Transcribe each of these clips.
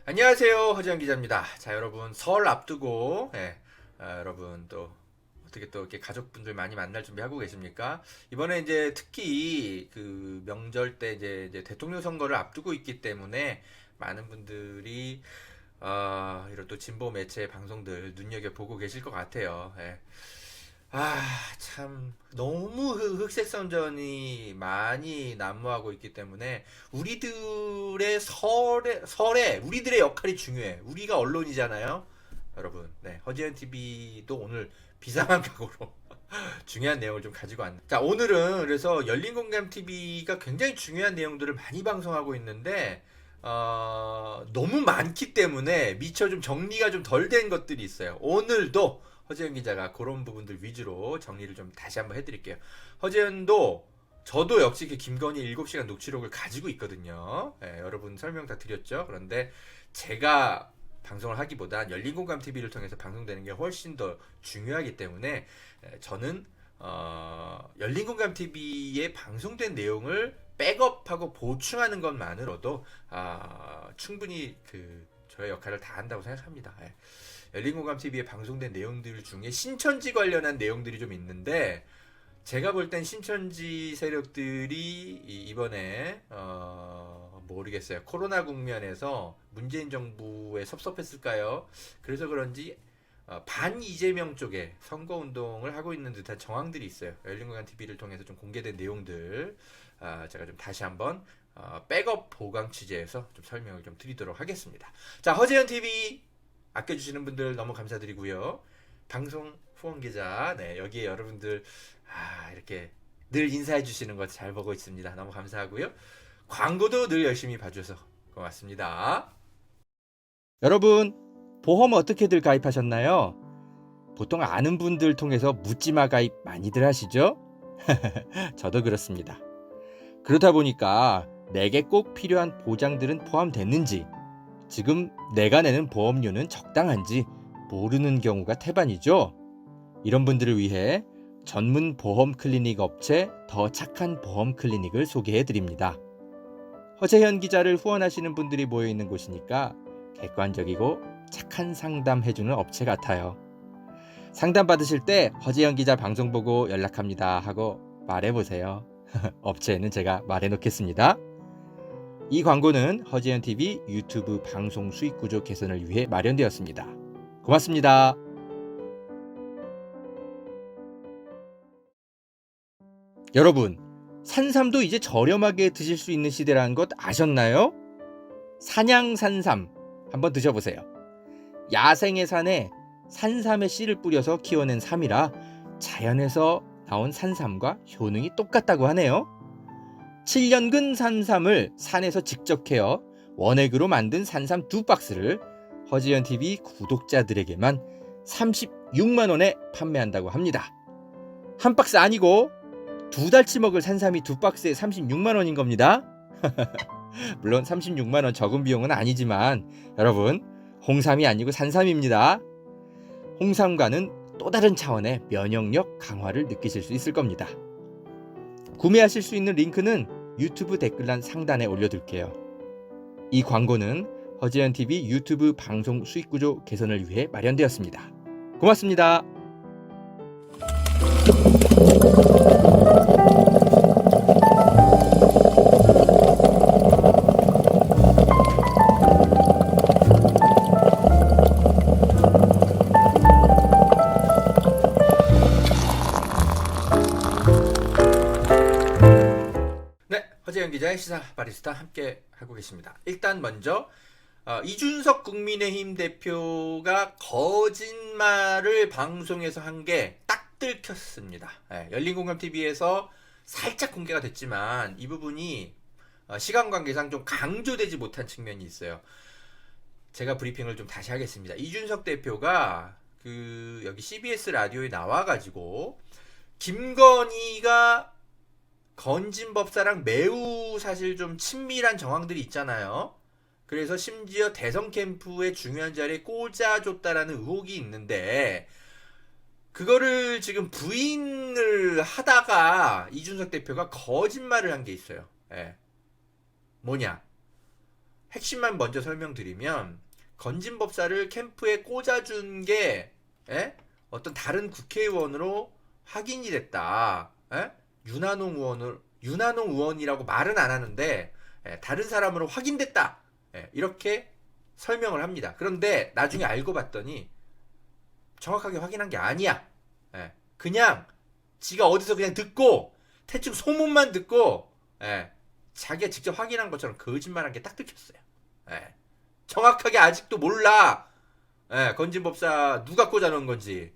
안녕하세요, 허지영 기자입니다. 자, 여러분 설 앞두고 여러분 또 어떻게 또 이렇게 가족분들 많이 만날 준비하고 계십니까? 이번에 이제 특히 그 명절 때 이제 대통령 선거를 앞두고 있기 때문에 많은 분들이 이런 또 진보 매체 방송들 눈여겨 보고 계실 것 같아요. 참, 너무 흑색 선전이 많이 난무하고 있기 때문에 우리들의 설에 우리들의 역할이 중요해. 우리가 언론이잖아요. 여러분, 허지연 TV도 오늘 비상한 각오로 중요한 내용을 좀 가지고 왔네. 자, 오늘은 그래서 열린공감 TV가 굉장히 중요한 내용들을 많이 방송하고 있는데, 너무 많기 때문에 미처 좀 정리가 좀 덜 된 것들이 있어요. 오늘도 허재현 기자가 그런 부분들 위주로 정리를 좀 다시 한번 해드릴게요. 허재현도 저도 역시 그 김건희 7시간 녹취록을 가지고 있거든요. 여러분 설명 다 드렸죠. 그런데 제가 방송을 하기보단 열린공감 TV를 통해서 방송되는 게 훨씬 더 중요하기 때문에 저는 열린공감 TV에 방송된 내용을 백업하고 보충하는 것만으로도 충분히 그 저의 역할을 다 한다고 생각합니다. 열린공감 TV에 방송된 내용들 중에 신천지 관련한 내용들이 좀 있는데 제가 볼 땐 신천지 세력들이 이번에 모르겠어요. 코로나 국면에서 문재인 정부에 섭섭했을까요? 그래서 그런지 반 이재명 쪽에 선거 운동을 하고 있는 듯한 정황들이 있어요. 열린공감 TV를 통해서 좀 공개된 내용들 제가 좀 다시 한번 백업 보강 취재해서 좀 설명을 좀 드리도록 하겠습니다. 자, 허재현 TV 아껴주시는 분들 너무 감사드리고요. 방송 후원 계좌 여기에 여러분들 이렇게 늘 인사해 주시는 거 잘 보고 있습니다. 너무 감사하고요. 광고도 늘 열심히 봐줘서 고맙습니다. 여러분 보험 어떻게들 가입하셨나요? 보통 아는 분들 통해서 묻지마 가입 많이들 하시죠? 저도 그렇습니다. 그러다 보니까 내게 꼭 필요한 보장들은 포함됐는지 지금 내가 내는 보험료는 적당한지 모르는 경우가 태반이죠. 이런 분들을 위해 전문 보험 클리닉 업체 더 착한 보험 클리닉을 소개해 드립니다. 허재현 기자를 후원하시는 분들이 모여있는 곳이니까 객관적이고 착한 상담해주는 업체 같아요. 상담 받으실 때 허재현 기자 방송 보고 연락합니다 하고 말해보세요. 업체에는 제가 말해놓겠습니다. 이 광고는 허지연 TV 유튜브 방송 수익 구조 개선을 위해 마련되었습니다. 고맙습니다. 여러분, 산삼도 이제 저렴하게 드실 수 있는 시대라는 것 아셨나요? 산양산삼 한번 드셔보세요. 야생의 산에 산삼의 씨를 뿌려서 키워낸 삼이라 자연에서 나온 산삼과 효능이 똑같다고 하네요. 7년근 산삼을 산에서 직접 캐어 원액으로 만든 산삼 2박스를 허지연 TV 구독자들에게만 36만원에 판매한다고 합니다. 한 박스 아니고 2달치 먹을 산삼이 2박스에 36만원인 겁니다. 물론 36만원 적은 비용은 아니지만 여러분 홍삼이 아니고 산삼입니다. 홍삼과는 또 다른 차원의 면역력 강화를 느끼실 수 있을 겁니다. 구매하실 수 있는 링크는 유튜브 댓글란 상단에 올려둘게요. 이 광고는 허지연 TV 유튜브 방송 수익 구조 개선을 위해 마련되었습니다. 고맙습니다. 허재현 기자의 시사 바리스타 함께 하고 계십니다. 일단 먼저 이준석 국민의힘 대표가 거짓말을 방송에서 한 게 딱 들켰습니다. 열린공감TV에서 살짝 공개가 됐지만 이 부분이 시간 관계상 좀 강조되지 못한 측면이 있어요. 제가 브리핑을 좀 다시 하겠습니다. 이준석 대표가 여기 CBS 라디오에 나와가지고 김건희가 건진법사랑 매우 사실 좀 친밀한 정황들이 있잖아요. 그래서 심지어 대선 캠프의 중요한 자리에 꽂아줬다라는 의혹이 있는데 그거를 지금 부인을 하다가 이준석 대표가 거짓말을 한 게 있어요. 뭐냐? 핵심만 먼저 설명드리면 건진법사를 캠프에 꽂아준 게 어떤 다른 국회의원으로 확인이 됐다. 윤한홍 의원이라고 말은 안 하는데 다른 사람으로 확인됐다. 이렇게 설명을 합니다. 그런데 나중에 알고 봤더니 정확하게 확인한 게 아니야. 그냥 지가 어디서 그냥 듣고 대충 소문만 듣고 자기가 직접 확인한 것처럼 거짓말한 게 딱 들켰어요. 정확하게 아직도 몰라. 건진법사 누가 꽂아놓은 건지.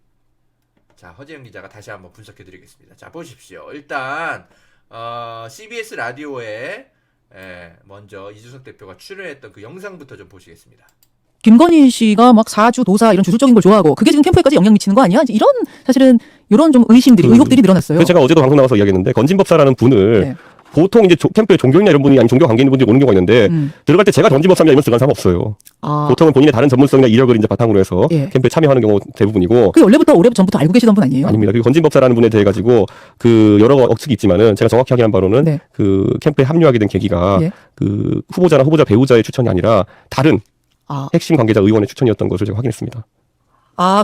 자, 허재영 기자가 다시 한번 분석해드리겠습니다. 자, 보십시오. 일단 CBS 라디오에 먼저 이준석 대표가 출연했던 그 영상부터 좀 보시겠습니다. 김건희 씨가 막 사주, 도사 이런 주술적인 걸 좋아하고 그게 지금 캠프에까지 영향 미치는 거 아니야? 이런 사실은 이런 좀 의심들이 의혹들이 늘어났어요. 제가 어제도 방송 나와서 이야기했는데 건진법사라는 분을 네. 보통 이제 캠프에 종교인이나 이런 분이 아니 종교 관계 있는 분들이 오는 경우가 있는데 들어갈 때 제가 건진법사입니다 이런 들어간 사람 없어요. 보통은 본인의 다른 전문성이나 이력을 이제 바탕으로 해서 캠프에 참여하는 경우 대부분이고. 그 원래부터 오래 전부터 알고 계시던 분 아니에요? 아닙니다. 그 건진법사라는 분에 대해 가지고 그 여러 억측이 있지만은 제가 정확히 확인한 바로는 그 캠프에 합류하게 된 계기가 그 후보자나 후보자 배우자의 추천이 아니라 다른 핵심 관계자 의원의 추천이었던 것을 제가 확인했습니다.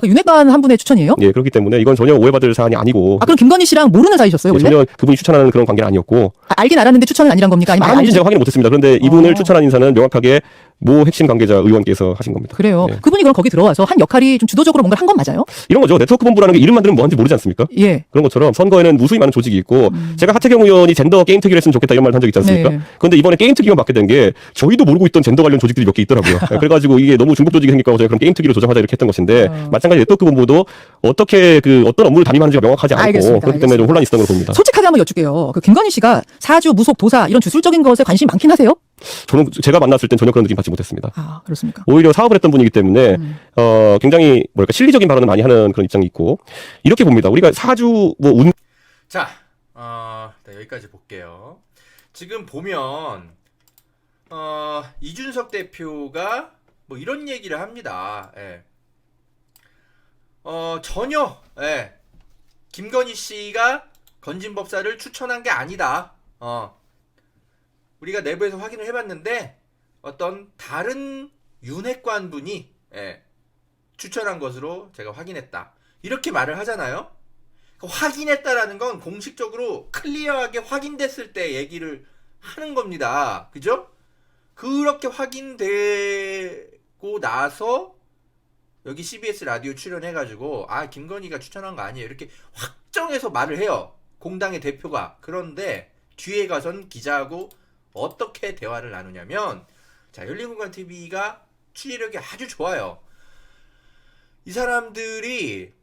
그 윤핵관 한 분의 추천이에요? 예, 그렇기 때문에 이건 전혀 오해받을 사안이 아니고. 그럼 김건희 씨랑 모르는 사이셨어요, 원래? 전혀 그분이 추천하는 그런 관계는 아니었고. 알긴 알았는데 추천은 아니란 겁니까? 아니면 아닌지 제가 확인 못했습니다. 그런데 이분을 추천한 인사는 명확하게 모 핵심 관계자 의원께서 하신 겁니다. 그래요. 그분이 그럼 거기 들어와서 한 역할이 좀 주도적으로 뭔가를 한 건 맞아요? 이런 거죠. 네트워크 본부라는 게 이름만 들으면 뭐하는지 모르지 않습니까? 그런 것처럼 선거에는 무수히 많은 조직이 있고 제가 하태경 의원이 젠더 게임 특위를 했으면 좋겠다 이런 말을 한 적 있지 않습니까? 그런데 이번에 게임 특위만 맡게 된 게 저희도 모르고 있던 젠더 관련 조직들이 몇 개 있더라고요. 그래가지고 이게 너무 중복 조직이 생기니까 저희가 그럼 게임 특위로 조정하자 이렇게 했던 것인데 마찬가지 네트워크 본부도 어떻게 어떤 업무를 담임하는지가 명확하지 않고 그렇기 때문에 좀 혼란이 있었던 걸 봅니다. 솔직하게 한번 여쭐게요. 그 김건희 씨가 사주, 무속, 도사 이런 주술적인 것에 관심이 많긴 하세요? 저는 제가 만났을 땐 전혀 그런 느낌 받지 못했습니다. 그렇습니까? 오히려 사업을 했던 분이기 때문에 굉장히 실리적인 발언을 많이 하는 그런 입장이 있고 이렇게 봅니다. 우리가 사주 자, 여기까지 볼게요. 지금 보면 이준석 대표가 뭐 이런 얘기를 합니다. 전혀 김건희 씨가 건진법사를 추천한 게 아니다. 우리가 내부에서 확인을 해봤는데 어떤 다른 윤핵관 분이 추천한 것으로 제가 확인했다. 이렇게 말을 하잖아요. 확인했다라는 건 공식적으로 클리어하게 확인됐을 때 얘기를 하는 겁니다. 그죠? 그렇게 확인되고 나서 여기 CBS 라디오 출연해가지고 김건희가 추천한 거 아니에요. 이렇게 확정해서 말을 해요. 공당의 대표가. 그런데 뒤에 가선 기자하고 어떻게 대화를 나누냐면 열린공간TV가 추리력이 아주 좋아요. 이 사람들이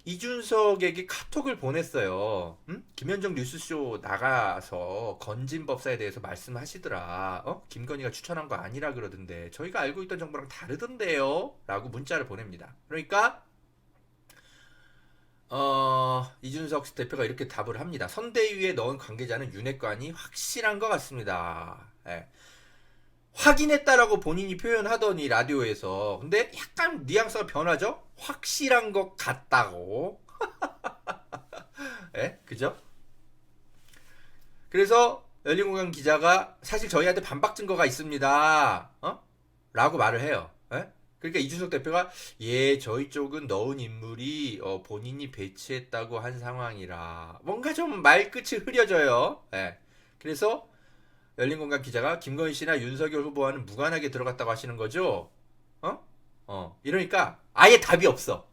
이준석에게 카톡을 보냈어요. 김현정 뉴스쇼 나가서 건진법사에 대해서 말씀하시더라. 김건희가 추천한 거 아니라 그러던데 저희가 알고 있던 정보랑 다르던데요? 라고 문자를 보냅니다. 그러니까 이준석 대표가 이렇게 답을 합니다. 선대위에 넣은 관계자는 윤핵관이 확실한 것 같습니다. 확인했다라고 본인이 표현하더니 라디오에서 근데 약간 뉘앙스가 변하죠? 확실한 것 같다고. 그죠? 그래서 열린공간 기자가 사실 저희한테 반박 증거가 있습니다. 라고 말을 해요. 그러니까 이준석 대표가 저희 쪽은 넣은 인물이 본인이 배치했다고 한 상황이라 뭔가 좀 말끝이 흐려져요. 그래서 열린공간 기자가 김건희 씨나 윤석열 후보와는 무관하게 들어갔다고 하시는 거죠? 이러니까 아예 답이 없어.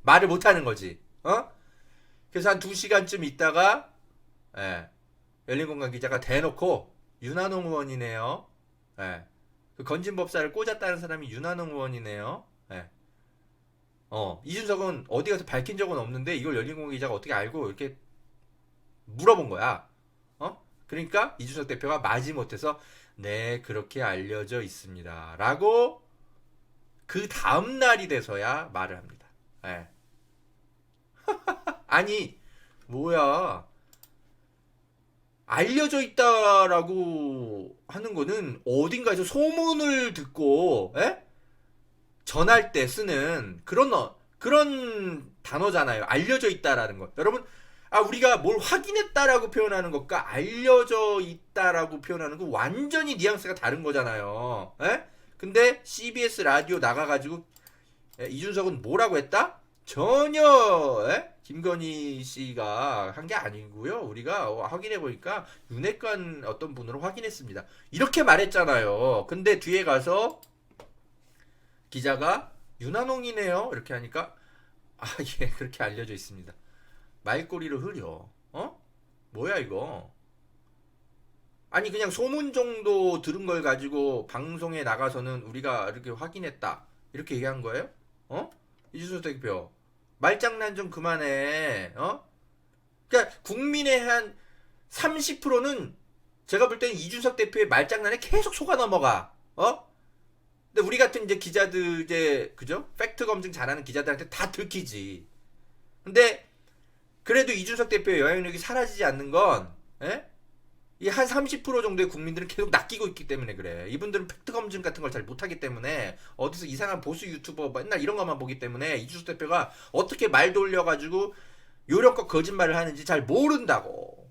말을 못하는 거지. 그래서 한 2시간쯤 있다가 열린공간 기자가 대놓고 윤한홍 의원이네요. 그 건진법사를 꽂았다는 사람이 윤한홍 의원이네요. 이준석은 어디 가서 밝힌 적은 없는데 이걸 열린공간 기자가 어떻게 알고 이렇게 물어본 거야. 그러니까 이준석 대표가 마지못해서 네 그렇게 알려져 있습니다 라고 그 다음날이 돼서야 말을 합니다. 아니 뭐야, 알려져 있다라고 하는 거는 어딘가에서 소문을 듣고 전할 때 쓰는 그런 단어잖아요. 알려져 있다라는 것. 여러분 우리가 뭘 확인했다라고 표현하는 것과 알려져 있다라고 표현하는 거 완전히 뉘앙스가 다른 거잖아요. 에? 근데 CBS 라디오 나가가지고 이준석은 뭐라고 했다? 전혀 김건희 씨가 한 게 아니고요. 우리가 확인해 보니까 윤핵관 어떤 분으로 확인했습니다. 이렇게 말했잖아요. 근데 뒤에 가서 기자가 윤한홍이네요. 이렇게 하니까 예, 그렇게 알려져 있습니다. 말꼬리를 흐려. 뭐야 이거? 아니 그냥 소문 정도 들은 걸 가지고 방송에 나가서는 우리가 이렇게 확인했다. 이렇게 얘기한 거예요? 이준석 대표. 말장난 좀 그만해. 그러니까 국민의 한 30%는 제가 볼 때는 이준석 대표의 말장난에 계속 속아 넘어가. 근데 우리 같은 이제 기자들 이제 그죠? 팩트 검증 잘하는 기자들한테 다 들키지. 근데 그래도 이준석 대표의 영향력이 사라지지 않는 건 이 한 30% 정도의 국민들은 계속 낚이고 있기 때문에 그래. 이분들은 팩트 검증 같은 걸 잘 못하기 때문에 어디서 이상한 보수 유튜버 맨날 이런 것만 보기 때문에 이준석 대표가 어떻게 말 돌려가지고 요령껏 거짓말을 하는지 잘 모른다고.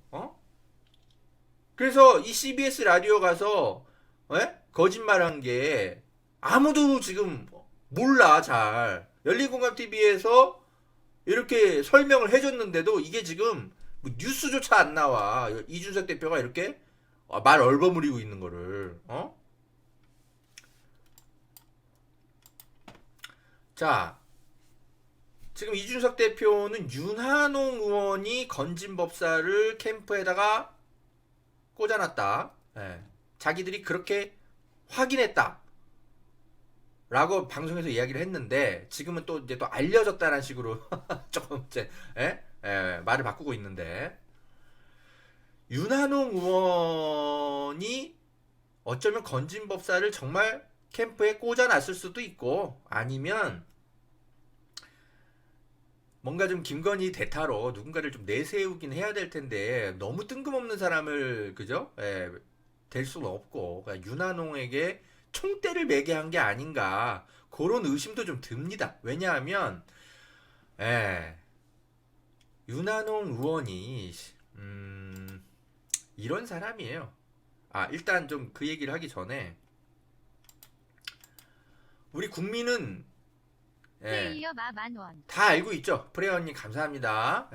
그래서 이 CBS 라디오 가서 거짓말한 게 아무도 지금 몰라 잘. 열린공감TV에서 이렇게 설명을 해줬는데도 이게 지금 뭐 뉴스조차 안 나와. 이준석 대표가 이렇게 말 얼버무리고 있는 거를. 자, 지금 이준석 대표는 윤한홍 의원이 건진법사를 캠프에다가 꽂아놨다. 자기들이 그렇게 확인했다. 라고 방송에서 이야기를 했는데 지금은 또 이제 또 알려졌다는 식으로 조금 이제 말을 바꾸고 있는데 윤한홍 의원이 어쩌면 건진법사를 정말 캠프에 꽂아놨을 수도 있고 아니면 뭔가 좀 김건희 대타로 누군가를 좀 내세우긴 해야 될 텐데 너무 뜬금없는 사람을 그죠? 될 수는 없고 그러니까 윤한홍에게 총대를 매게 한 게 아닌가 그런 의심도 좀 듭니다. 왜냐하면 윤한홍 의원이 이런 사람이에요. 일단 좀 그 얘기를 하기 전에 우리 국민은 다 알고 있죠. 프레어님 감사합니다.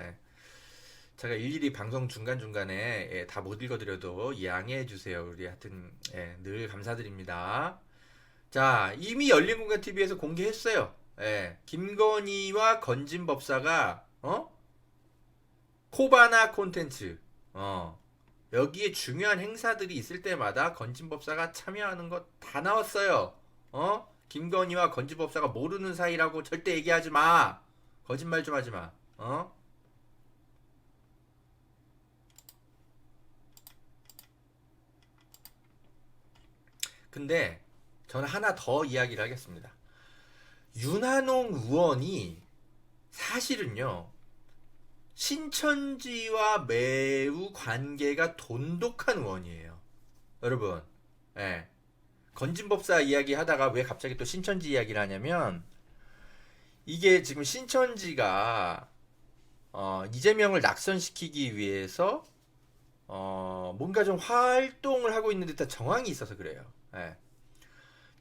제가 일일이 방송 중간중간에 다 못 읽어드려도 양해해 주세요. 우리 하여튼 늘 감사드립니다. 자, 이미 열린공감TV에서 공개했어요. 김건희와 건진법사가 코바나 콘텐츠 여기에 중요한 행사들이 있을 때마다 건진법사가 참여하는 거 다 나왔어요. 김건희와 건진법사가 모르는 사이라고 절대 얘기하지 마. 거짓말 좀 하지 마. 근데 저는 하나 더 이야기를 하겠습니다. 윤한홍 의원이 사실은요 신천지와 매우 관계가 돈독한 의원이에요. 여러분 건진법사 이야기 하다가 왜 갑자기 또 신천지 이야기를 하냐면 이게 지금 신천지가 이재명을 낙선시키기 위해서 뭔가 좀 활동을 하고 있는 듯한 정황이 있어서 그래요.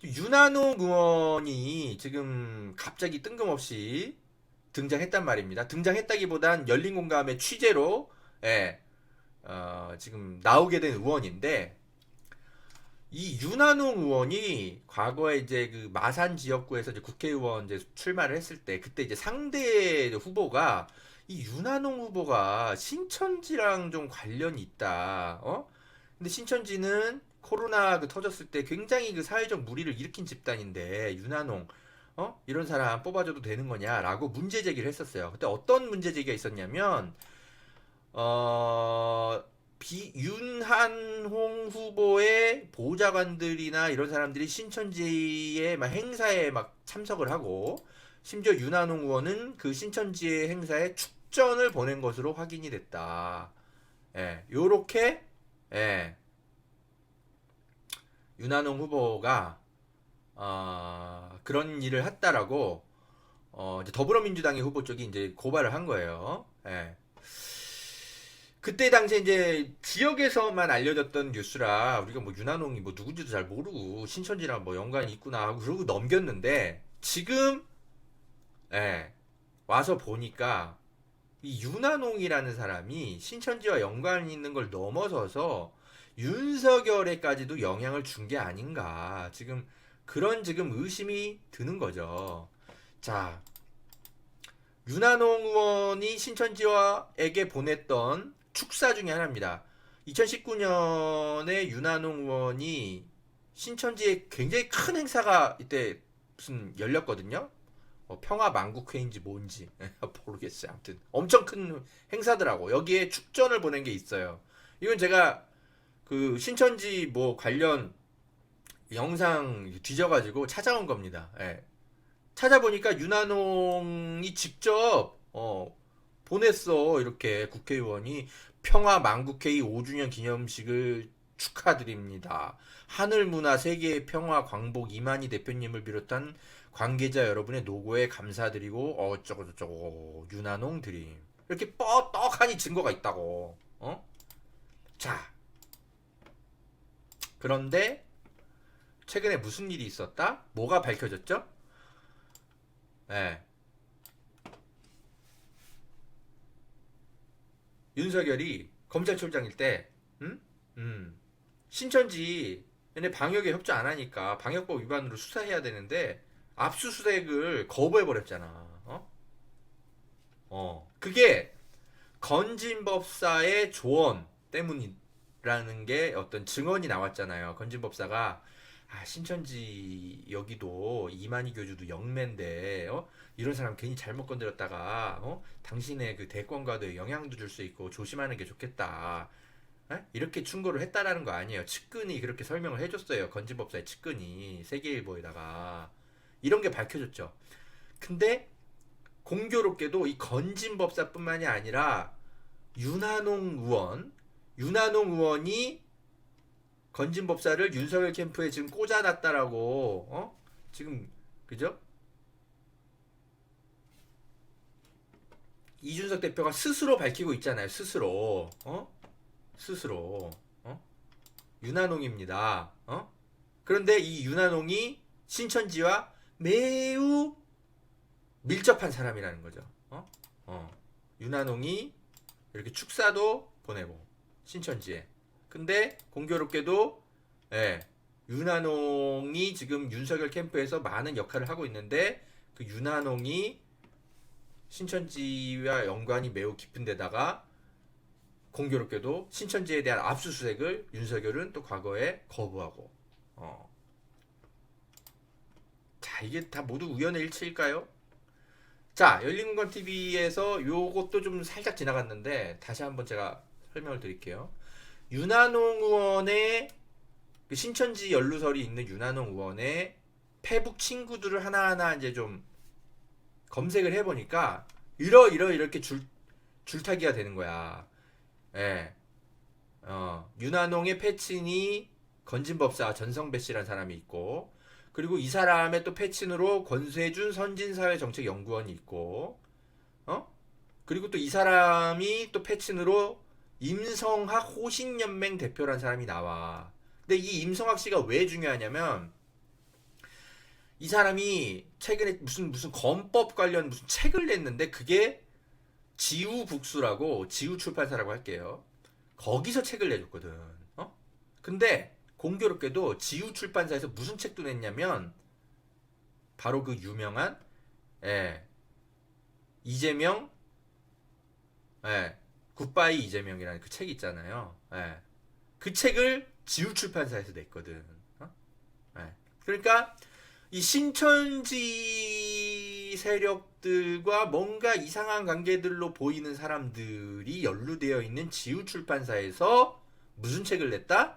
윤한홍 의원이 지금 갑자기 뜬금없이 등장했단 말입니다. 등장했다기보단 열린공감의 취재로 지금 나오게 된 의원인데 이 윤한홍 의원이 과거에 이제 그 마산 지역구에서 이제 국회의원 이제 출마를 했을 때 그때 이제 상대 후보가 이 윤한홍 후보가 신천지랑 좀 관련이 있다. 근데 신천지는 코로나 터졌을 때 굉장히 그 사회적 물의를 일으킨 집단인데 윤한홍 이런 사람 뽑아줘도 되는 거냐라고 문제 제기를 했었어요. 그때 어떤 문제 제기가 있었냐면 윤한홍 후보의 보좌관들이나 이런 사람들이 신천지의 막 행사에 막 참석을 하고 심지어 윤한홍 의원은 그 신천지의 행사에 축전을 보낸 것으로 확인이 됐다. 요렇게 윤한홍 후보가 그런 일을 했다라고 이제 더불어민주당의 후보 쪽이 이제 고발을 한 거예요. 그때 당시에 이제 지역에서만 알려졌던 뉴스라 우리가 뭐 윤한홍이 뭐 누군지도 잘 모르고 신천지랑 뭐 연관이 있구나 하고 그러고 넘겼는데 지금 예, 와서 보니까 이 윤한홍이라는 사람이 신천지와 연관이 있는 걸 넘어서서 윤석열에까지도 영향을 준 게 아닌가 지금 그런 지금 의심이 드는 거죠. 자, 윤한홍 의원이 신천지와에게 보냈던 축사 중에 하나입니다. 2019년에 윤한홍 의원이 신천지에 굉장히 큰 행사가 이때 무슨 열렸거든요. 평화 만국회인지 뭔지 모르겠어요. 아무튼 엄청 큰 행사더라고. 여기에 축전을 보낸 게 있어요. 이건 제가 그 신천지 뭐 관련 영상 뒤져가지고 찾아온 겁니다. 예. 찾아보니까 윤한홍이 직접 보냈어. 이렇게 국회의원이 평화 만국회의 5주년 기념식을 축하드립니다. 하늘문화 세계의 평화 광복 이만희 대표님을 비롯한 관계자 여러분의 노고에 감사드리고 어쩌고저쩌고 윤한홍 드림 이렇게 뻐떡하니 증거가 있다고. 자, 그런데 최근에 무슨 일이 있었다? 뭐가 밝혀졌죠? 네. 윤석열이 검찰총장일 때 신천지 얘네 방역에 협조 안 하니까 방역법 위반으로 수사해야 되는데 압수수색을 거부해버렸잖아. 그게 건진법사의 조언 때문이라는 게 어떤 증언이 나왔잖아요. 건진법사가 신천지 여기도 이만희 교주도 영매인데 이런 사람 괜히 잘못 건드렸다가 당신의 그 대권과도 영향도 줄 수 있고 조심하는 게 좋겠다. 이렇게 충고를 했다라는 거 아니에요. 측근이 그렇게 설명을 해줬어요. 건진법사의 측근이 세계일보에다가 이런 게 밝혀졌죠. 근데 공교롭게도 이 건진법사뿐만이 아니라 윤한홍 의원이 건진법사를 윤석열 캠프에 지금 꽂아놨다라고 지금 그죠? 이준석 대표가 스스로 밝히고 있잖아요. 스스로 윤한홍입니다. 그런데 이 윤한홍이 신천지와 매우 밀접한 사람이라는 거죠. 윤한홍이 이렇게 축사도 보내고 신천지에. 근데 공교롭게도 윤한홍이 지금 윤석열 캠프에서 많은 역할을 하고 있는데 그 윤한홍이 신천지와 연관이 매우 깊은 데다가 공교롭게도 신천지에 대한 압수수색을 윤석열은 또 과거에 거부하고 자, 이게 다 모두 우연의 일치일까요? 자, 열린공감TV에서 요것도 좀 살짝 지나갔는데 다시 한번 제가 설명을 드릴게요. 윤한홍 의원의 그 신천지 연루설이 있는 윤한홍 의원의 페북 친구들을 하나하나 이제 좀 검색을 해보니까 이렇게 줄타기가 되는 거야. 윤한홍의 패친이 건진법사 전성배 씨라는 사람이 있고, 그리고 이 사람의 또 패친으로 권세준 선진사회정책연구원이 있고, 그리고 또 이 사람이 또 패친으로 임성학 호신연맹 대표라는 사람이 나와. 근데 이 임성학 씨가 왜 중요하냐면 이 사람이 최근에 무슨 건법 관련 무슨 책을 냈는데 그게 지우북수라고 지우출판사라고 할게요. 거기서 책을 내줬거든. 근데 공교롭게도 지우출판사에서 무슨 책도 냈냐면 바로 그 유명한 이재명 굿바이 이재명이라는 그 책 있잖아요. 그 책을 지우출판사에서 냈거든. 그러니까 이 신천지 세력들과 뭔가 이상한 관계들로 보이는 사람들이 연루되어 있는 지우출판사에서 무슨 책을 냈다?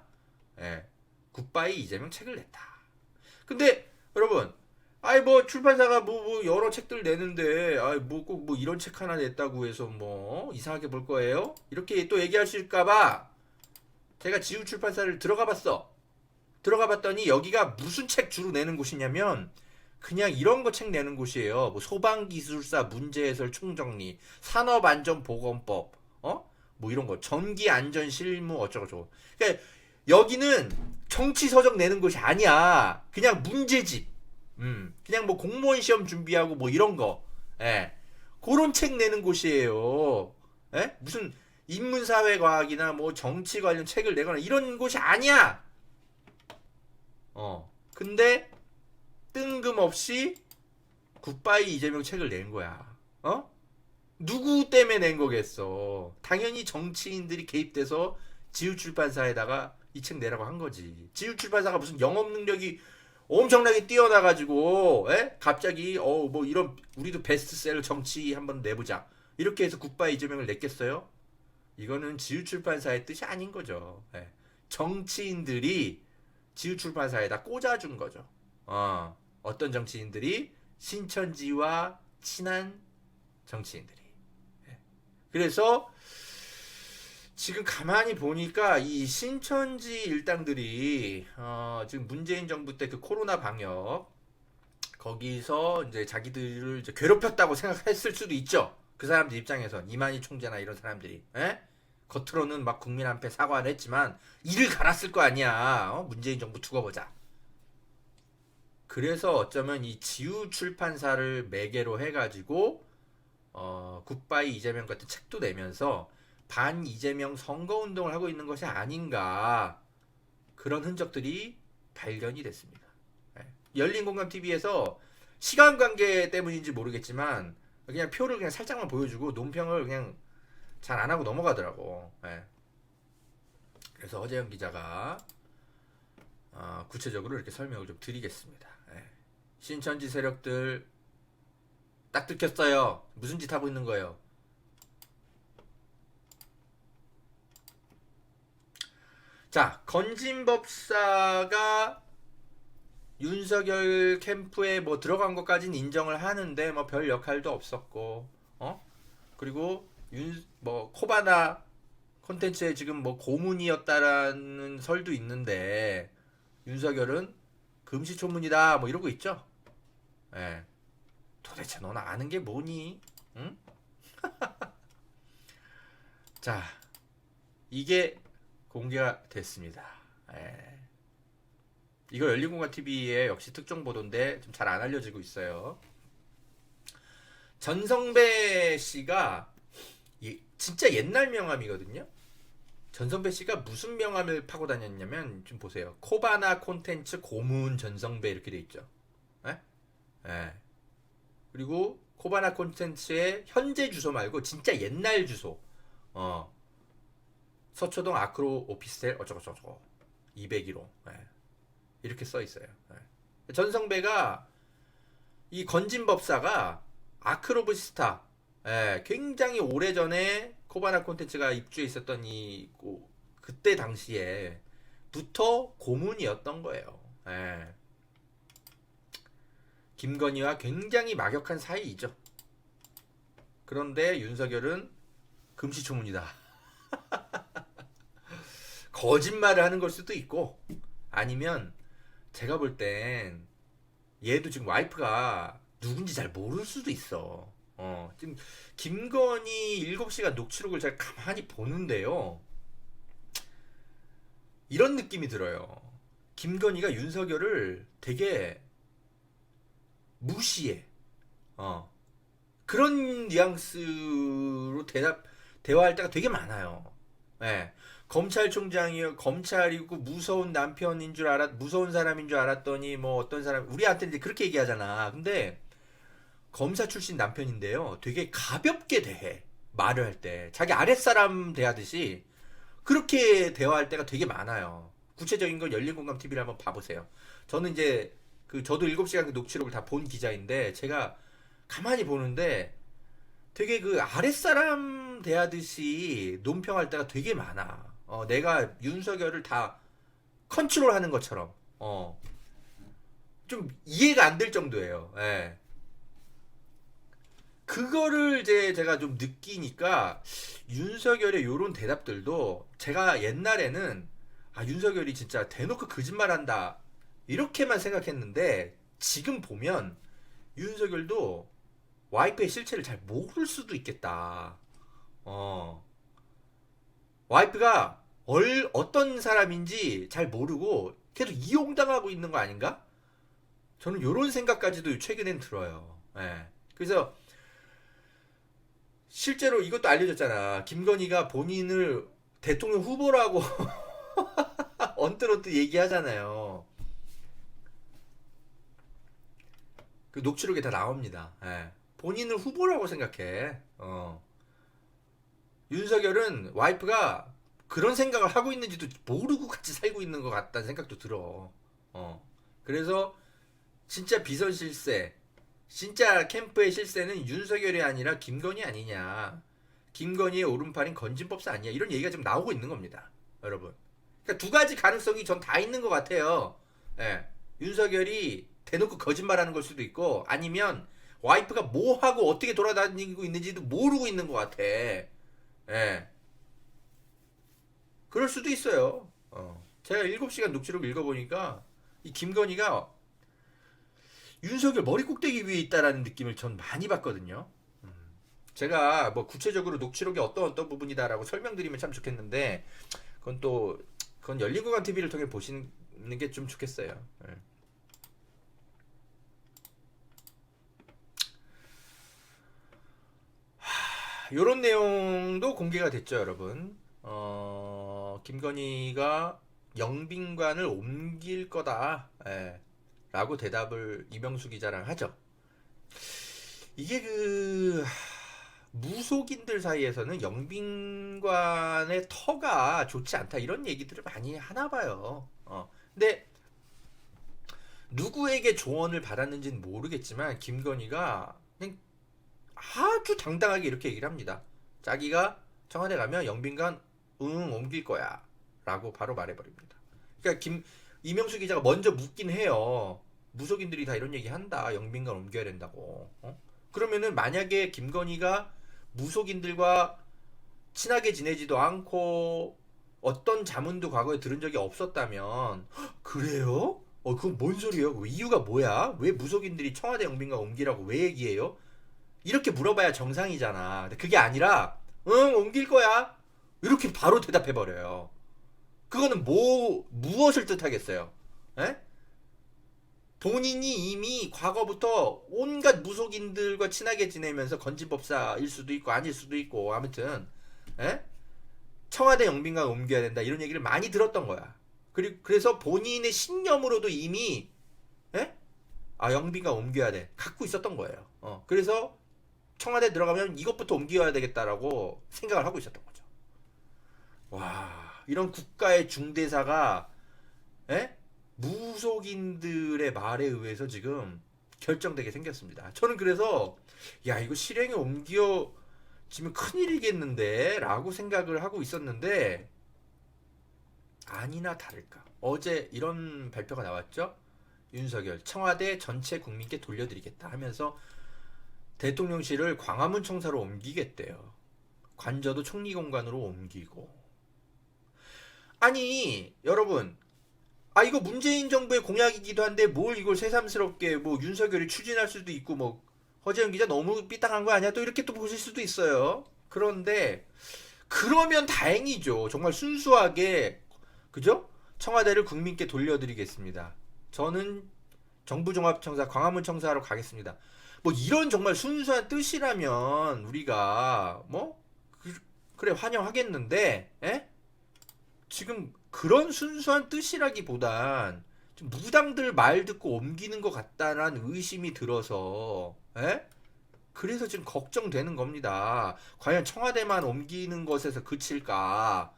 굿바이 이재명 책을 냈다. 근데 여러분, 뭐 출판사가 뭐 여러 책들 내는데 뭐 꼭 뭐 이런 책 하나 냈다고 해서 뭐 이상하게 볼 거예요? 이렇게 또 얘기하실까봐 제가 지우출판사를 들어가 봤더니 여기가 무슨 책 주로 내는 곳이냐면 그냥 이런 거 책 내는 곳이에요. 뭐 소방기술사 문제해설 총정리, 산업안전보건법, 뭐 이런 거 전기 안전 실무 어쩌고저쩌고. 그러니까 여기는 정치 서적 내는 곳이 아니야. 그냥 문제집. 그냥 뭐 공무원 시험 준비하고 뭐 이런 거. 예. 그런 책 내는 곳이에요. 예? 무슨 인문사회과학이나 뭐 정치 관련 책을 내거나 이런 곳이 아니야. 근데 뜬금없이 굿바이 이재명 책을 낸 거야. 누구 때문에 낸 거겠어. 당연히 정치인들이 개입돼서 지우출판사에다가 이 책 내라고 한 거지. 지우출판사가 무슨 영업 능력이 엄청나게 뛰어나가지고 갑자기 뭐 이런 우리도 베스트셀러 정치 한번 내보자 이렇게 해서 굿바이 이재명을 냈겠어요? 이거는 지우출판사의 뜻이 아닌 거죠. 정치인들이 지우출판사에다 꽂아준 거죠. 어떤 정치인들이? 신천지와 친한 정치인들이. 그래서 지금 가만히 보니까 이 신천지 일당들이 지금 문재인 정부 때 그 코로나 방역 거기서 이제 자기들을 이제 괴롭혔다고 생각했을 수도 있죠. 그 사람들 입장에선 이만희 총재나 이런 사람들이 겉으로는 막 국민 앞에 사과를 했지만 이를 갈았을 거 아니야. 문재인 정부 두고 보자. 그래서 어쩌면 이 지우 출판사를 매개로 해가지고 굿바이 이재명 같은 책도 내면서 반 이재명 선거운동을 하고 있는 것이 아닌가 그런 흔적들이 발견이 됐습니다. 열린공감TV에서 시간관계 때문인지 모르겠지만 그냥 표를 그냥 살짝만 보여주고 논평을 그냥 잘 안하고 넘어가더라고. 그래서 허재영 기자가 구체적으로 이렇게 설명을 좀 드리겠습니다. 신천지 세력들 딱 들켰어요. 무슨 짓 하고 있는 거예요? 자, 건진법사가 윤석열 캠프에 뭐 들어간 것까지는 인정을 하는데 뭐 별 역할도 없었고, 그리고 뭐 코바나 콘텐츠에 지금 뭐 고문이었다라는 설도 있는데 윤석열은 금시초문이다 뭐 이러고 있죠. 도대체 너는 아는 게 뭐니? 응? 자, 이게 공개가 됐습니다. 이거 열린공감TV의 역시 특종 보도인데 좀 잘 안 알려지고 있어요. 전성배 씨가 진짜 옛날 명함이거든요. 전성배 씨가 무슨 명함을 파고 다녔냐면 좀 보세요. 코바나 콘텐츠 고문 전성배 이렇게 돼 있죠. 그리고 코바나 콘텐츠의 현재 주소 말고 진짜 옛날 주소. 서초동 아크로 오피스텔 어쩌고저쩌고 201호 이렇게 써 있어요. 전성배가 이 건진법사가 아크로브스타 굉장히 오래전에 코바나 콘텐츠가 입주해 있었던 그때 당시에부터 고문이었던 거예요. 김건희와 굉장히 막역한 사이이죠. 그런데 윤석열은 금시초문이다. 거짓말을 하는 걸 수도 있고 아니면 제가 볼 땐 얘도 지금 와이프가 누군지 잘 모를 수도 있어. 지금 김건희 7시간 녹취록을 제가 가만히 보는데요. 이런 느낌이 들어요. 김건희가 윤석열을 되게 무시해. 그런 뉘앙스로 대화할 때가 되게 많아요. 검찰총장이요, 검찰이고 무서운 남편인 줄 무서운 사람인 줄 알았더니 뭐 어떤 사람 우리한테 이제 그렇게 얘기하잖아. 근데 검사 출신 남편인데요, 되게 가볍게 대해. 말을 할 때 자기 아랫사람 대하듯이 그렇게 대화할 때가 되게 많아요. 구체적인 건 열린공감TV를 한번 봐보세요. 저는 이제 저도 7시간 그 녹취록을 다 본 기자인데 제가 가만히 보는데 되게 그 아랫사람 대하듯이 논평할 때가 되게 많아. 내가 윤석열을 다 컨트롤하는 것처럼 좀 이해가 안 될 정도예요. 그거를 이제 제가 좀 느끼니까 윤석열의 요런 대답들도 제가 옛날에는 윤석열이 진짜 대놓고 거짓말한다 이렇게만 생각했는데 지금 보면 윤석열도 와이프의 실체를 잘 모를 수도 있겠다. 와이프가 어떤 사람인지 잘 모르고 계속 이용당하고 있는 거 아닌가? 저는 이런 생각까지도 최근엔 들어요. 예. 그래서 실제로 이것도 알려졌잖아. 김건희가 본인을 대통령 후보라고 언뜻언뜻 얘기하잖아요. 그 녹취록에 다 나옵니다. 예. 본인을 후보라고 생각해. 윤석열은 와이프가 그런 생각을 하고 있는지도 모르고 같이 살고 있는 것 같다는 생각도 들어. 그래서 진짜 비선 실세, 진짜 캠프의 실세는 윤석열이 아니라 김건희 아니냐. 김건희의 오른팔인 건진법사 아니냐. 이런 얘기가 지금 나오고 있는 겁니다. 여러분. 그러니까 두 가지 가능성이 전 다 있는 것 같아요. 예. 윤석열이 대놓고 거짓말하는 걸 수도 있고, 아니면 와이프가 뭐 하고 어떻게 돌아다니고 있는지도 모르고 있는 것 같아. 예. 그럴 수도 있어요. 제가 7시간 녹취록 읽어보니까 이 김건희가 윤석열 머리 꼭대기 위에 있다라는 느낌을 전 많이 받거든요. 제가 뭐 구체적으로 녹취록이 어떤 부분이다라고 설명드리면 참 좋겠는데, 그건 열린공간 TV를 통해 보시는 게 좀 좋겠어요. 예. 요런 내용도 공개가 됐죠, 여러분. 김건희가 영빈관을 옮길 거다. 예. 라고 대답을 이명수 기자랑 하죠. 이게 무속인들 사이에서는 영빈관의 터가 좋지 않다 이런 얘기들을 많이 하나 봐요. 근데 누구에게 조언을 받았는지는 모르겠지만 김건희가 그냥 아주 당당하게 이렇게 얘기를 합니다. 자기가 청와대 가면 영빈관 옮길 거야 라고 바로 말해버립니다. 그러니까 이명수 기자가 먼저 묻긴 해요. 무속인들이 다 이런 얘기 한다. 영빈관 옮겨야 된다고. 그러면은 만약에 김건희가 무속인들과 친하게 지내지도 않고 어떤 자문도 과거에 들은 적이 없었다면, 그래요? 그건 뭔 소리예요? 그 이유가 뭐야? 왜 무속인들이 청와대 영빈관 옮기라고 왜 얘기해요? 이렇게 물어봐야 정상이잖아. 근데 그게 아니라 옮길 거야. 이렇게 바로 대답해버려요. 그거는 무엇을 뜻하겠어요? 에? 본인이 이미 과거부터 온갖 무속인들과 친하게 지내면서 건진법사일 수도 있고 아닐 수도 있고, 아무튼 청와대 영빈관 옮겨야 된다 이런 얘기를 많이 들었던 거야. 그래서 본인의 신념으로도 이미 영빈관 옮겨야 돼 갖고 있었던 거예요. 그래서 청와대 들어가면 이것부터 옮겨야 되겠다라고 생각을 하고 있었던 거죠. 와, 이런 국가의 중대사가 무속인들의 말에 의해서 지금 결정되게 생겼습니다. 저는 그래서 이거 실행에 옮겨지면 큰일이겠는데 라고 생각을 하고 있었는데, 아니나 다를까 어제 이런 발표가 나왔죠. 윤석열 청와대 전체 국민께 돌려드리겠다 하면서 대통령실을 광화문 청사로 옮기겠대요. 관저도 총리공관으로 옮기고. 아니 여러분, 이거 문재인 정부의 공약이기도 한데 뭘 이걸 새삼스럽게 뭐 윤석열이 추진할 수도 있고, 뭐 허재영 기자 너무 삐딱한 거 아니야? 또 이렇게 또 보실 수도 있어요. 그런데 그러면 다행이죠. 정말 순수하게, 그죠? 청와대를 국민께 돌려드리겠습니다. 저는 정부종합청사 광화문 청사로 가겠습니다. 뭐 이런 정말 순수한 뜻이라면 우리가 그래 환영하겠는데, 지금 그런 순수한 뜻이라기보단 좀 무당들 말 듣고 옮기는 것 같다라는 의심이 들어서, 그래서 지금 걱정되는 겁니다. 과연 청와대만 옮기는 것에서 그칠까?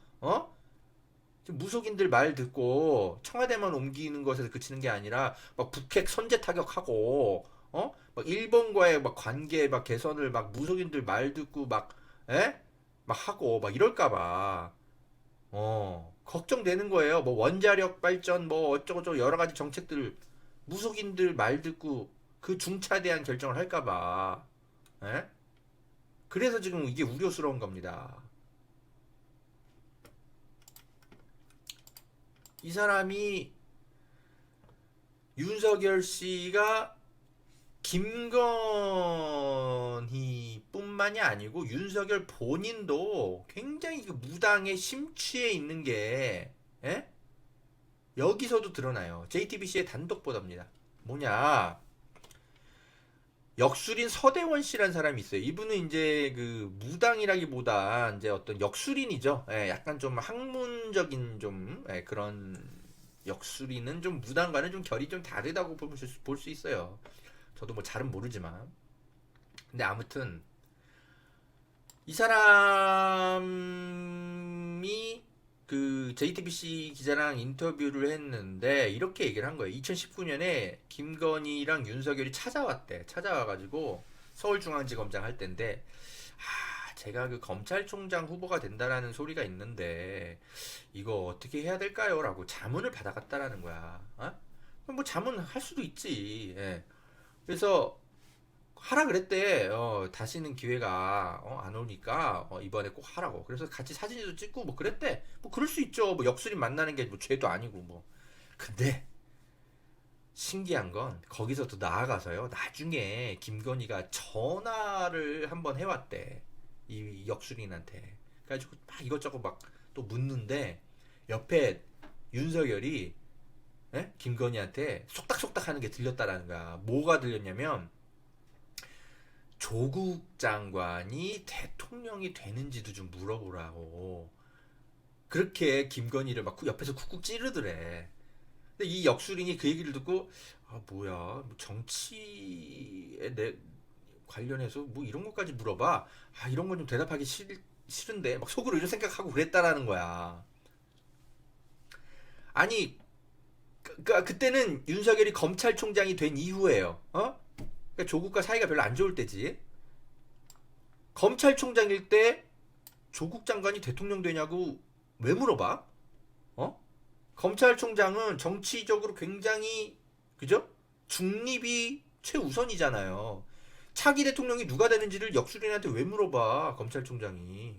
지금 무속인들 말 듣고 청와대만 옮기는 것에서 그치는 게 아니라 막 북핵 선제 타격하고, 막 일본과의 막 관계 막 개선을 막 무속인들 말 듣고 막 하고 막 이럴까봐 걱정되는 거예요. 뭐 원자력 발전 뭐 어쩌고저쩌고 여러 가지 정책들 무속인들 말 듣고 그 중차대한 결정을 할까봐. 그래서 지금 이게 우려스러운 겁니다. 이 사람이 윤석열 씨가 김건희뿐만 뿐만이 아니고 윤석열 본인도 굉장히 그 무당에 심취해 있는 게 예? 여기서도 드러나요. JTBC의 단독 보도입니다. 뭐냐? 역술인 서대원 씨란 사람이 있어요. 이분은 이제 그 무당이라기보다 이제 어떤 역술인이죠. 예, 약간 좀 학문적인 좀 그런 역술인은 좀 무당과는 좀 결이 좀 다르다고 볼 수 있어요. 저도 뭐 잘은 모르지만. 근데 아무튼 이 사람이 그 JTBC 기자랑 인터뷰를 했는데 이렇게 얘기를 한 거예요. 2019년에 김건희랑 윤석열이 찾아왔대. 찾아와가지고 서울중앙지검장 할 때인데 제가 그 검찰총장 후보가 된다라는 소리가 있는데 이거 어떻게 해야 될까요? 라고 자문을 받아갔다라는 거야. 뭐 자문 할 수도 있지. 예. 그래서 하라 그랬대. 다시는 기회가 안 오니까 이번에 꼭 하라고. 그래서 같이 사진도 찍고 뭐 그랬대. 뭐 그럴 수 있죠. 뭐 역술인 만나는 게 뭐 죄도 아니고 뭐. 근데 신기한 건 거기서 더 나아가서요. 나중에 김건희가 전화를 한번 해왔대. 이 역술인한테. 그래가지고 막 이것저것 막 또 묻는데 옆에 윤석열이 김건희한테 속닥속닥 하는 게 들렸다라는 거야. 뭐가 들렸냐면 조국 장관이 대통령이 되는지도 좀 물어보라고. 그렇게 김건희를 막 옆에서 쿡쿡 찌르더래. 근데 이 역술인이 그 얘기를 듣고 뭐야 뭐 정치에 관련해서 뭐 이런 것까지 물어봐. 이런 건 좀 대답하기 싫은데 막 속으로 이런 생각하고 그랬다라는 거야. 아니 그때는 윤석열이 검찰총장이 된 이후에요. 그러니까 조국과 사이가 별로 안 좋을 때지. 검찰총장일 때 조국 장관이 대통령 되냐고 왜 물어봐? 검찰총장은 정치적으로 굉장히 그죠? 중립이 최우선이잖아요. 차기 대통령이 누가 되는지를 역술인한테 왜 물어봐? 검찰총장이.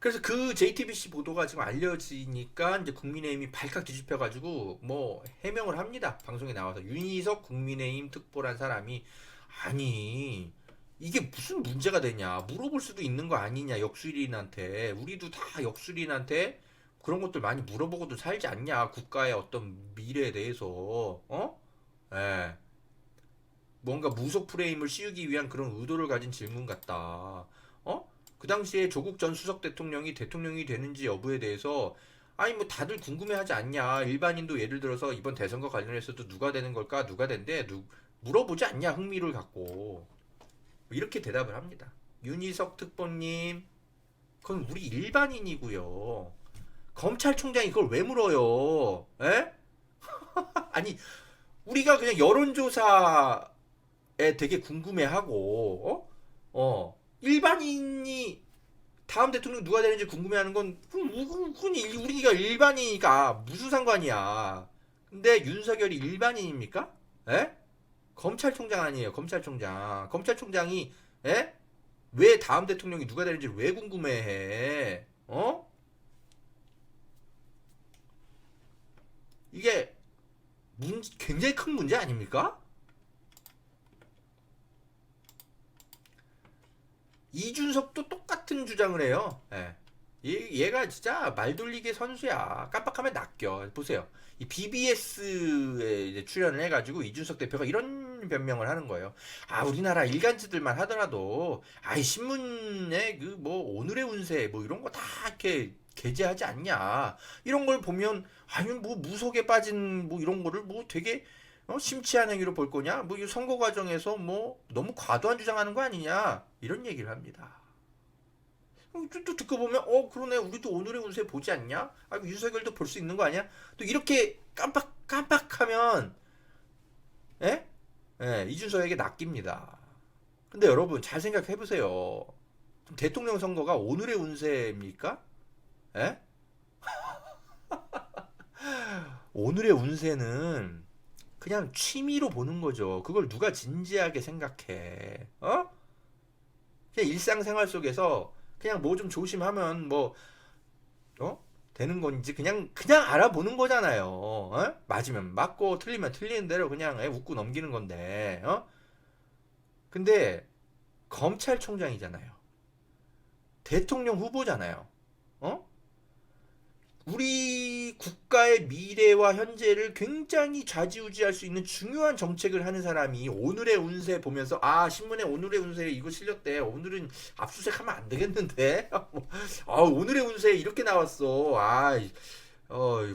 그래서 그 JTBC 보도가 지금 알려지니까 이제 국민의힘이 발칵 뒤집혀가지고 뭐 해명을 합니다. 방송에 나와서 윤희석 국민의힘 특보란 사람이 아니 이게 무슨 문제가 되냐 물어볼 수도 있는 거 아니냐 역술인한테. 우리도 다 역술인한테 그런 것들 많이 물어보고도 살지 않냐. 국가의 어떤 미래에 대해서 예. 뭔가 무속 프레임을 씌우기 위한 그런 의도를 가진 질문 같다. 그 당시에 조국 전 수석 대통령이 되는지 여부에 대해서 아니 뭐 다들 궁금해하지 않냐. 일반인도 예를 들어서 이번 대선과 관련해서도 누가 되는 걸까 누가 된대 물어보지 않냐. 흥미를 갖고 이렇게 대답을 합니다. 윤희석 특보님 그건 우리 일반인이고요. 검찰총장이 그걸 왜 물어요? 에? 아니 우리가 그냥 여론조사에 되게 궁금해하고 일반인이 다음 대통령 누가 되는지 궁금해하는 건 우리가 일반인이니까 무슨 상관이야. 근데 윤석열이 일반인입니까? 에? 검찰총장 아니에요. 검찰총장이 왜 다음 대통령이 누가 되는지 왜 궁금해해? 이게 굉장히 큰 문제 아닙니까? 이준석도 똑같은 주장을 해요. 얘가 진짜 말돌리기 선수야. 깜빡하면 낚여. 보세요. 이 BBS에 이제 출연을 해가지고 이준석 대표가 이런 변명을 하는 거예요. 우리나라 일간지들만 하더라도 이 신문에 그 뭐 오늘의 운세 뭐 이런 거 다 이렇게 게재하지 않냐. 이런 걸 보면 아니 뭐 무속에 빠진 뭐 이런 거를 뭐 되게 심취한 행위로 볼 거냐? 뭐 이 선거 과정에서 뭐 너무 과도한 주장하는 거 아니냐? 이런 얘기를 합니다. 또 듣고 보면 그러네. 우리도 오늘의 운세 보지 않냐? 윤석열도 볼 수 있는 거 아니야? 또 이렇게 깜빡하면 이준석에게 낚입니다. 근데 여러분 잘 생각해 보세요. 대통령 선거가 오늘의 운세입니까? 오늘의 운세는 그냥 취미로 보는 거죠. 그걸 누가 진지하게 생각해? 그냥 일상생활 속에서 그냥 뭐 좀 조심하면 뭐 되는 건지 그냥 알아보는 거잖아요. 맞으면 맞고 틀리면 틀리는 대로 그냥 웃고 넘기는 건데 근데 검찰총장이잖아요. 대통령 후보잖아요. 우리 국가의 미래와 현재를 굉장히 좌지우지할 수 있는 중요한 정책을 하는 사람이 오늘의 운세 보면서 신문에 오늘의 운세에 이거 실렸대. 오늘은 압수수색하면 안 되겠는데. 오늘의 운세에 이렇게 나왔어.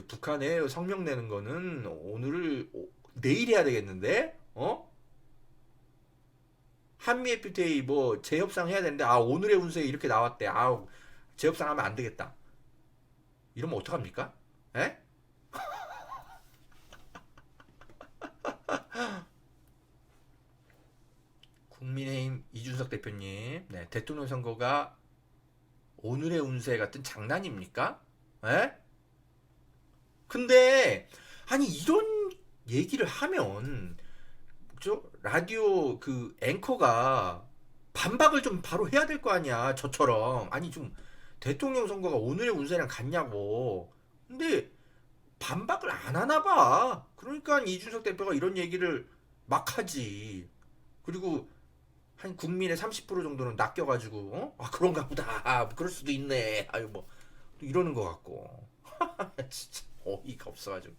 북한에 성명 내는 거는 내일 해야 되겠는데. 한미 FTA 뭐 재협상 해야 되는데 오늘의 운세에 이렇게 나왔대. 재협상 하면 안 되겠다. 이러면 어떡합니까? 에? 국민의힘 이준석 대표님, 네, 대통령 선거가 오늘의 운세 같은 장난입니까? 에? 근데 이런 얘기를 하면 라디오 그 앵커가 반박을 좀 바로 해야 될 거 아니야. 저처럼. 좀 대통령 선거가 오늘의 운세랑 같냐고. 근데 반박을 안 하나 봐. 그러니까 이준석 대표가 이런 얘기를 막 하지. 그리고 한 국민의 30% 정도는 낚여가지고 그런가 보다. 그럴 수도 있네. 뭐 이러는 것 같고. 진짜 어이가 없어가지고.